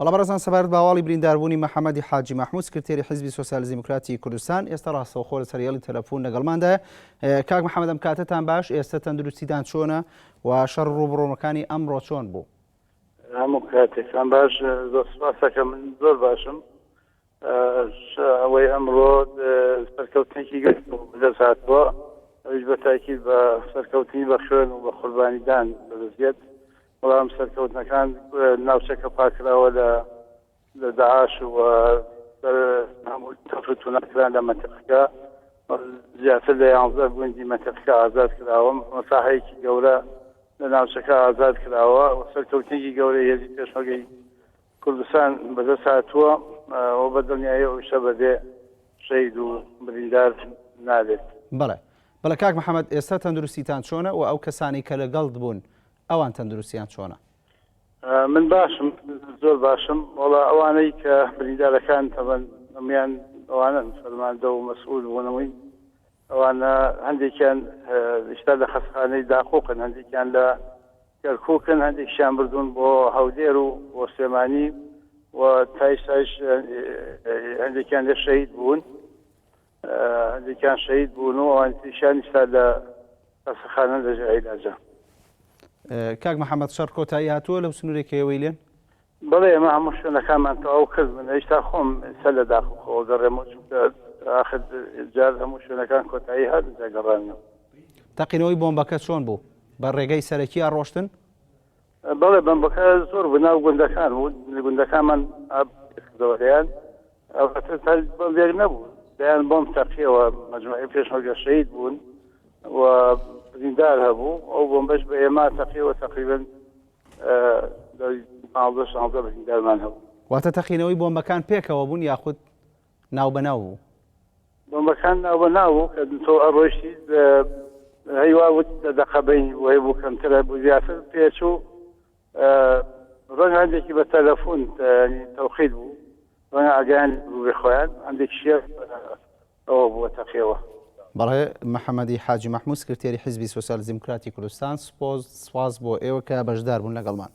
بەڵام بەڕێزان سەبارەت بە هەواڵی برینداربوونی محەممەدی حاجی محمود سکرتێری حیزبی سۆسیالیستی دیموکراتی کوردستان ئێستا ڕاستەوخۆ لە سەریاڵی تەلەفۆن لەگەڵماندایە. کاک محەممەد ئەم کاتتان باش، ئێستا تەندروستیتان چۆنە و شەڕ ڕووبڕۆمەکانی ئەمڕۆ چۆن بوو؟ هەموو کاتێکتان باش، زۆر سپاسەکە، من زۆر باشم. ئەوەی ئەمڕۆ سەرکەوتنێکی گەشت هاتووە، ئەویش بە تاکید بە سەرکەوتنی بە خوێن و بە قوربانیدان بەدەستێت. بەڵام سەرکەوتنەکان ناوچەکە پاکراوە لە داعش و هەموو تەفرەت و نەکران لە مەنتیقەکە، زیاتر لە 11 گوندی مەنتیقەکە ئازاد کراوە، مەساحەیەکی گەورە لە ناوچەکە ئازاد کراوە و سەرکەوتنێکی گەورەی هێزی پێشمەرگەی کوردستان بەدەست هاتووە و بە دڵنیایی ئەو شە بەدێ شەید و بریندار نابێت. بەڵێ کاک محەممەد، ئێستا تەندروستیتان چۆنە و ئەو کەسانی کە لەگەڵت بوون ئەوان تەندروستیان چۆنە؟ من باشم، زۆر باشم. وەڵا ئەوانەی کە بریندارەکان تەبەن ئەمیان ئەوانن فەرماندە و مەسئول بوونەوەی، ئەوانە هەندێکیان ئشتا لە خەستخانەی داخۆکن، هەندێکیان لە کەرکووکن، هەندێکیان بردوون بۆ هەودێر و بۆ سلێمانی و تایشتاش هەندێکیان لێ شەهید بوون، هەندێکیان شەهید بوون و ئەوانیشان ئشتا لە خەستخانە لەژێر عیلاجە. کاک محەممەد، شەڕ کۆتایی هاتووە لەو سنوورێکەوەی لێن؟ بەڵێ، ئێمە هەموو شوێنەکانمان تەواو کرد. من هێشتا خۆم سەر لە داخۆ دەڕێمەوە، چونکە ئاخر جار هەموو شوێنەکان کۆتایی هات جاگەڕانەوە. تەقینەوەی بۆمبەکە چۆن بوو؟ بە ڕێگەی سەرەکی ڕۆشتن؟ بەڵێ، بۆمبەکە زۆر بەناو گوندەکان بوو، گوندەکانمان ئابدەوەیان بۆمبێک نەبوو، دەیان بۆم تەقیەوە، مەجموعەی پێشمەرگە شەهید بوون و بریندار هەبوو. ئەو بۆمبەش بە ئێمە تەقیەوە تەقریبەن 15 بریندارمان هەبوو. واتە تەقینەوەی بۆمبەکان پێکەوە بوون یاخود ناوبەناو بوو؟ بۆمبەکان ناوبەناو بوو کە تۆ ئەڕۆیشتی هەیوا وت دەقەبەی وهەیە بوو کەمترە بوو، زیاتر پێچوو. ڕەنگە هەندێکی بە تەلەفۆن تەوقید بوو، ڕەنگە ئاگایان بوو بێ خۆیان، هەندێک شێر ئەوە بووە تەقیەوە. بەڵێ، محەممەدی حاجی محمود سکرتێری حیزبی سۆسیالیستی دیموکراتی کوردستان، سپاس بۆ ئێوە کە بەشدار بوون لەگەڵمان.